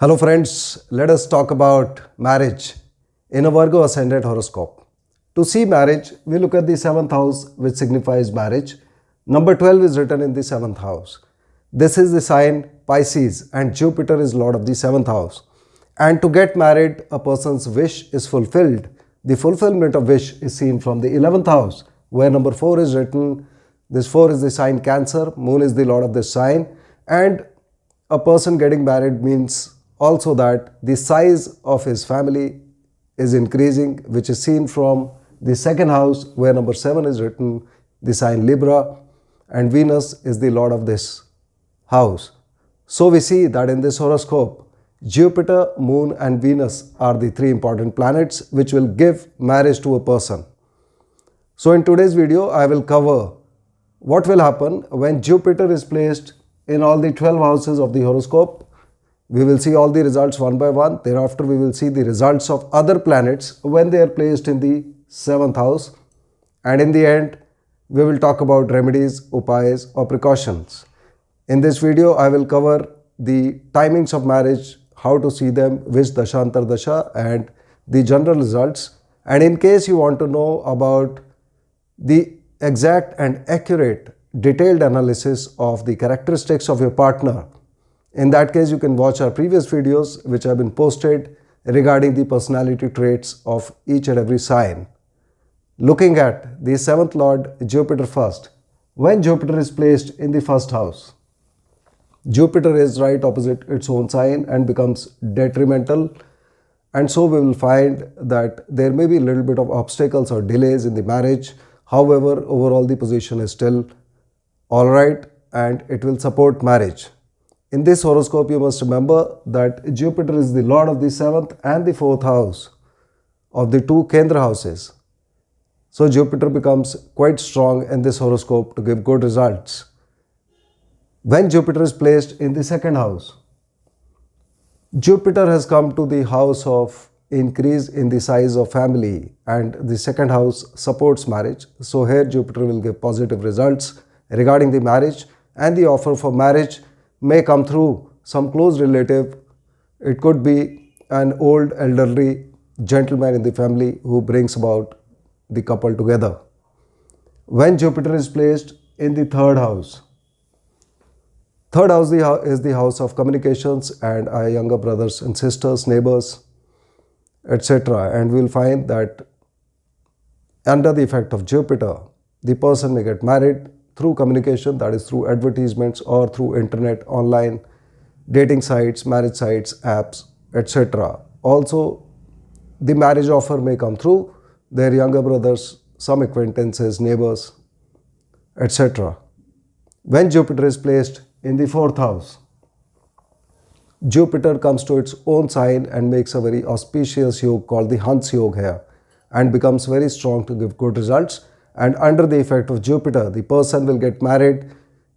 Hello friends, let us talk about marriage in a Virgo ascendant horoscope. To see marriage, we look at the 7th house which signifies marriage. Number 12 is written in the 7th house. This is the sign Pisces and Jupiter is lord of the 7th house. And to get married, a person's wish is fulfilled. The fulfillment of wish is seen from the 11th house where number 4 is written. This 4 is the sign Cancer, moon is the lord of this sign, and a person getting married means also that the size of his family is increasing, which is seen from the second house where number 7 is written, the sign Libra, and Venus is the lord of this house. So we see that in this horoscope, Jupiter, Moon and Venus are the three important planets which will give marriage to a person. So in today's video, I will cover what will happen when Jupiter is placed in all the 12 houses of the horoscope. We will see all the results one by one. Thereafter, we will see the results of other planets when they are placed in the 7th house. And in the end, we will talk about remedies, upayas or precautions. In this video, I will cover the timings of marriage, how to see them, which dashantar dasha and the general results. And in case you want to know about the exact and accurate detailed analysis of the characteristics of your partner, in that case, you can watch our previous videos which have been posted regarding the personality traits of each and every sign. Looking at the 7th lord Jupiter first. When Jupiter is placed in the first house, Jupiter is right opposite its own sign and becomes detrimental, and so we will find that there may be a little bit of obstacles or delays in the marriage. However, overall the position is still alright and it will support marriage. In this horoscope, you must remember that Jupiter is the lord of the 7th and the 4th house of the two Kendra houses. So Jupiter becomes quite strong in this horoscope to give good results. When Jupiter is placed in the 2nd house, Jupiter has come to the house of increase in the size of family, and the 2nd house supports marriage. So here Jupiter will give positive results regarding the marriage, and the offer for marriage may come through some close relative. It could be an old elderly gentleman in the family who brings about the couple together. When Jupiter is placed in the 3rd house, 3rd house is the house of communications and our younger brothers and sisters, neighbors, etc. And we will find that under the effect of Jupiter, the person may get married through communication, that is through advertisements or through internet, online, dating sites, marriage sites, apps, etc. Also, the marriage offer may come through their younger brothers, some acquaintances, neighbors, etc. When Jupiter is placed in the 4th house, Jupiter comes to its own sign and makes a very auspicious yoga called the Hans Yoga here and becomes very strong to give good results. And under the effect of Jupiter, the person will get married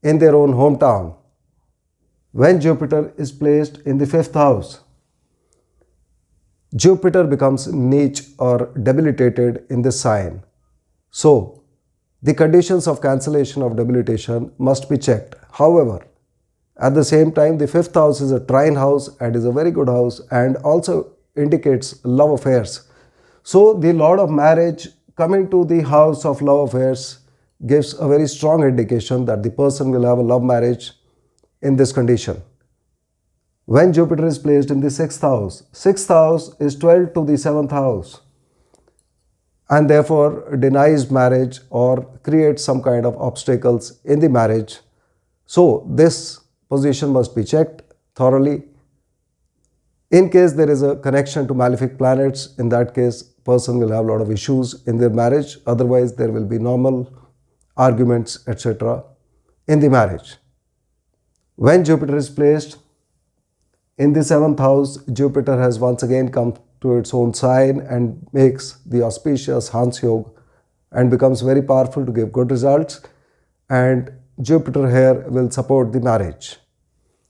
in their own hometown. When Jupiter is placed in the 5th house, Jupiter becomes niche or debilitated in this sign. So, the conditions of cancellation of debilitation must be checked. However, at the same time, the 5th house is a trine house and is a very good house and also indicates love affairs. So, the lord of marriage coming to the house of love affairs gives a very strong indication that the person will have a love marriage in this condition. When Jupiter is placed in the 6th house, 6th house is 12 to the 7th house and therefore denies marriage or creates some kind of obstacles in the marriage. So this position must be checked thoroughly. In case there is a connection to malefic planets, in that case, person will have a lot of issues in their marriage. Otherwise, there will be normal arguments, etc. in the marriage. When Jupiter is placed in the 7th house, Jupiter has once again come to its own sign and makes the auspicious Hans Yoga and becomes very powerful to give good results. And Jupiter here will support the marriage.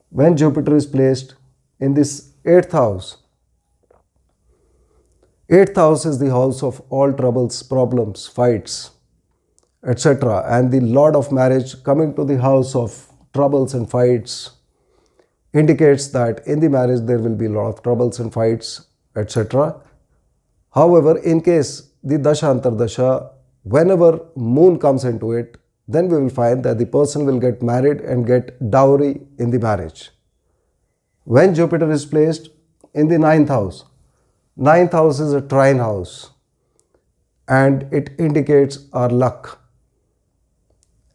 When Jupiter is placed in this 8th house, 8th house is the house of all troubles, problems, fights, etc. And the lord of marriage coming to the house of troubles and fights indicates that in the marriage there will be a lot of troubles and fights, etc. However, in case the Dasha Antardasha, whenever moon comes into it, then we will find that the person will get married and get dowry in the marriage. When Jupiter is placed in the ninth house is a trine house and it indicates our luck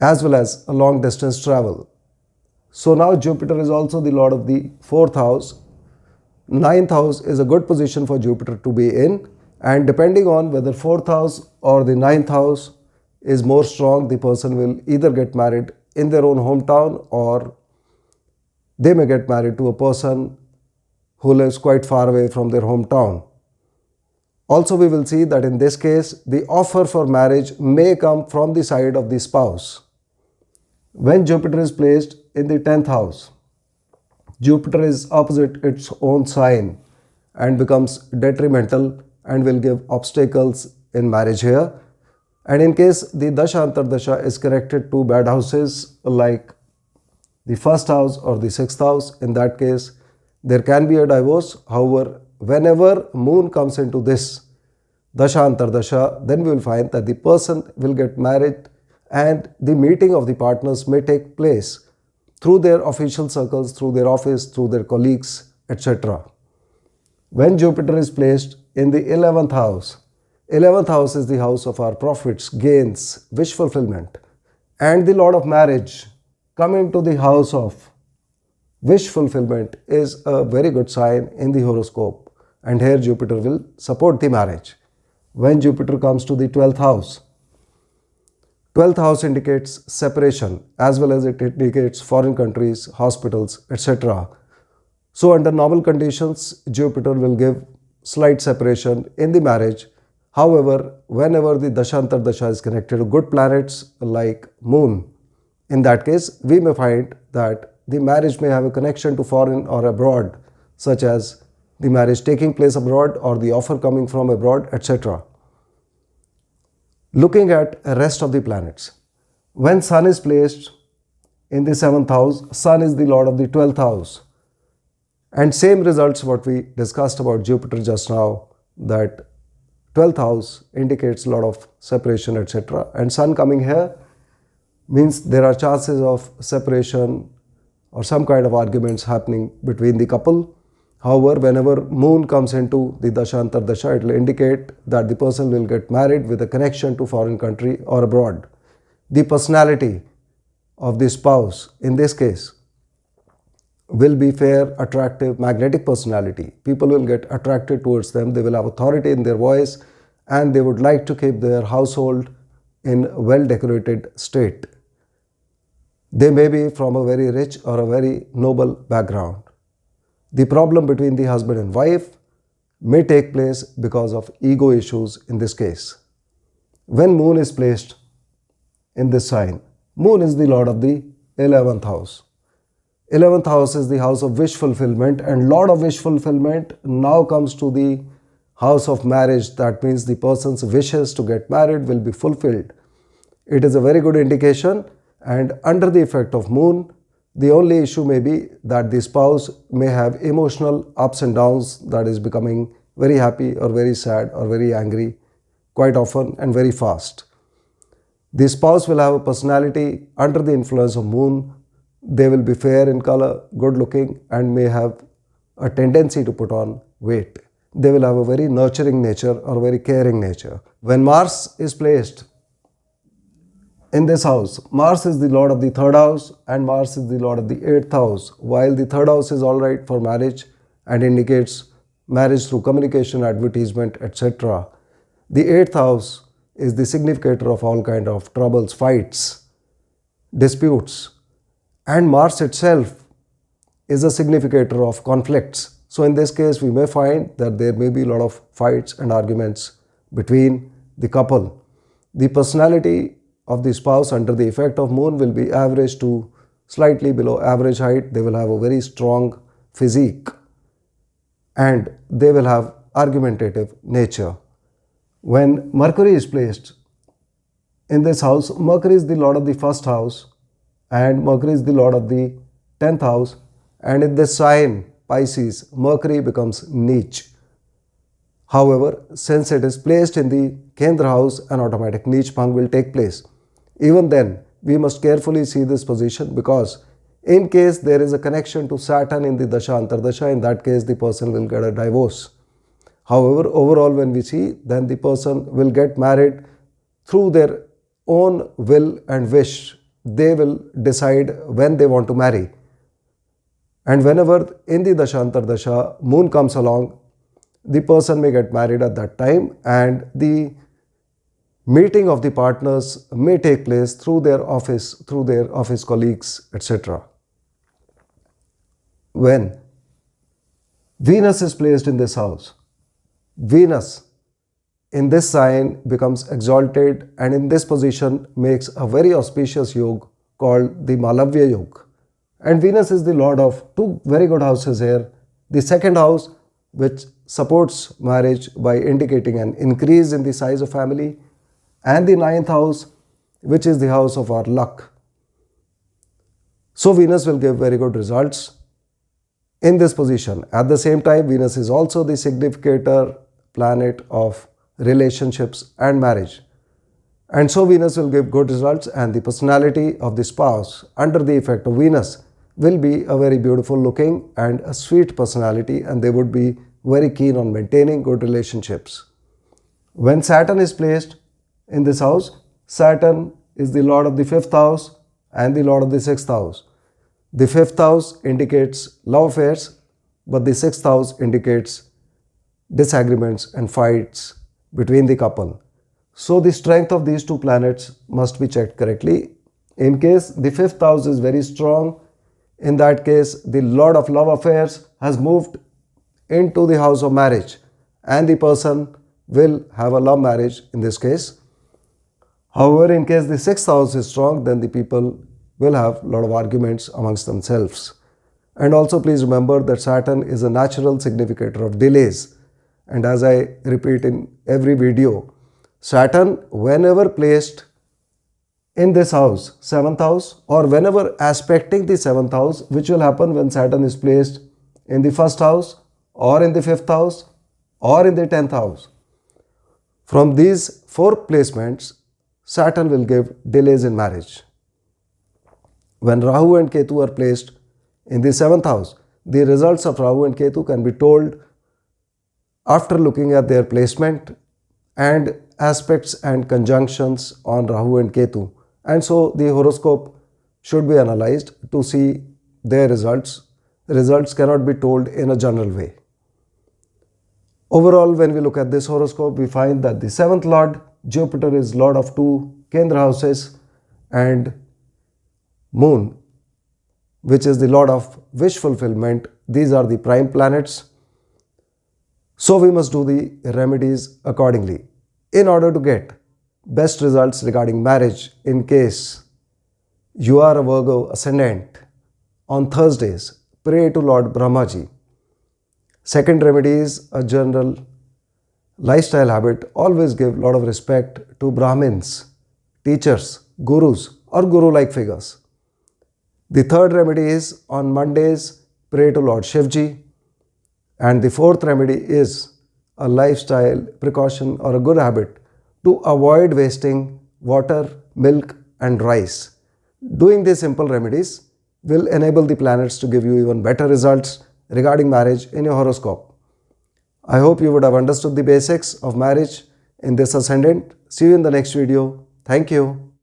as well as a long distance travel. So now Jupiter is also the lord of the 4th house. 9th house is a good position for Jupiter to be in, and depending on whether 4th house or the 9th house is more strong, the person will either get married in their own hometown or they may get married to a person who lives quite far away from their hometown. Also, we will see that in this case, the offer for marriage may come from the side of the spouse. When Jupiter is placed in the 10th house, Jupiter is opposite its own sign and becomes detrimental and will give obstacles in marriage here. And in case the Dasha Antardasha is connected to bad houses like the 1st house or the 6th house, in that case there can be a divorce. However, whenever moon comes into this Dasha Antardasha, then we will find that the person will get married and the meeting of the partners may take place through their official circles, through their office, through their colleagues, etc. When Jupiter is placed in the 11th house, 11th house is the house of our profits, gains, wish fulfillment, and the lord of marriage coming to the house of wish fulfillment is a very good sign in the horoscope, and here Jupiter will support the marriage. When Jupiter comes to the 12th house, 12th house indicates separation as well as it indicates foreign countries, hospitals, etc. So under normal conditions, Jupiter will give slight separation in the marriage. However, whenever the Dashantar Dasha is connected to good planets like moon, in that case, we may find that the marriage may have a connection to foreign or abroad, such as the marriage taking place abroad or the offer coming from abroad, etc. Looking at the rest of the planets, when Sun is placed in the 7th house, Sun is the lord of the 12th house. And same results what we discussed about Jupiter just now, that 12th house indicates a lot of separation, etc. And Sun coming here means there are chances of separation or some kind of arguments happening between the couple. However, whenever moon comes into the Dashantar Dasha, it will indicate that the person will get married with a connection to foreign country or abroad. The personality of the spouse in this case will be fair, attractive, magnetic personality. People will get attracted towards them. They will have authority in their voice and they would like to keep their household in a well-decorated state. They may be from a very rich or a very noble background. The problem between the husband and wife may take place because of ego issues in this case. When moon is placed in this sign, moon is the lord of the 11th house. 11th house is the house of wish fulfillment, and lord of wish fulfillment now comes to the house of marriage. That means the person's wishes to get married will be fulfilled. It is a very good indication, and under the effect of moon, the only issue may be that the spouse may have emotional ups and downs, that is becoming very happy or very sad or very angry quite often and very fast. The spouse will have a personality under the influence of moon. They will be fair in color, good looking, and may have a tendency to put on weight. They will have a very nurturing nature or very caring nature. When Mars is placed in this house, Mars is the lord of the 3rd house and Mars is the lord of the 8th house. While the 3rd house is alright for marriage and indicates marriage through communication, advertisement, etc., the 8th house is the significator of all kind of troubles, fights, disputes, and Mars itself is a significator of conflicts. So in this case, we may find that there may be a lot of fights and arguments between the couple. The personality of the spouse under the effect of moon will be average to slightly below average height. They will have a very strong physique and they will have argumentative nature. When Mercury is placed in this house, Mercury is the lord of the 1st house and Mercury is the lord of the 10th house, and in this sign, Pisces, Mercury becomes Neech. However, since it is placed in the Kendra house, an automatic Neech Bhang will take place. Even then, we must carefully see this position, because in case there is a connection to Saturn in the Dasha Antardasha, in that case the person will get a divorce. However, overall when we see, then the person will get married through their own will and wish. They will decide when they want to marry. And whenever in the Dasha Antardasha moon comes along, the person may get married at that time, and the meeting of the partners may take place through their office colleagues, etc. When Venus is placed in this house, Venus in this sign becomes exalted, and in this position makes a very auspicious yoga called the Malavya Yoga. And Venus is the lord of two very good houses here. The second house, which supports marriage by indicating an increase in the size of family, and the ninth house, which is the house of our luck. So Venus will give very good results in this position. At the same time, Venus is also the significator planet of relationships and marriage. And so Venus will give good results, and the personality of the spouse under the effect of Venus will be a very beautiful looking and a sweet personality, and they would be very keen on maintaining good relationships. When Saturn is placed in this house, Saturn is the lord of the 5th house and the lord of the 6th house. The 5th house indicates love affairs, but the 6th house indicates disagreements and fights between the couple. So the strength of these two planets must be checked correctly. In case the 5th house is very strong, in that case the lord of love affairs has moved into the house of marriage, and the person will have a love marriage in this case. However, in case the 6th house is strong, then the people will have a lot of arguments amongst themselves. And also please remember that Saturn is a natural significator of delays. And as I repeat in every video, Saturn, whenever placed in this house, 7th house, or whenever aspecting the 7th house, which will happen when Saturn is placed in the 1st house, or in the 5th house, or in the 10th house. From these 4 placements, Saturn will give delays in marriage. When Rahu and Ketu are placed in the 7th house, the results of Rahu and Ketu can be told after looking at their placement and aspects and conjunctions on Rahu and Ketu. And so the horoscope should be analyzed to see their results. Results cannot be told in a general way. Overall, when we look at this horoscope, we find that the 7th lord, Jupiter, is lord of 2 Kendra houses, and Moon, which is the lord of wish fulfillment, these are the prime planets. So we must do the remedies accordingly in order to get best results regarding marriage. In case you are a Virgo ascendant, on Thursdays, pray to Lord Brahmaji. Second remedy is a general lifestyle habit. Always give a lot of respect to Brahmins, teachers, gurus, or guru-like figures. The third remedy is on Mondays, pray to Lord Shivji. And the fourth remedy is a lifestyle precaution or a good habit to avoid wasting water, milk, and rice. Doing these simple remedies will enable the planets to give you even better results regarding marriage in your horoscope. I hope you would have understood the basics of marriage in this ascendant. See you in the next video. Thank you.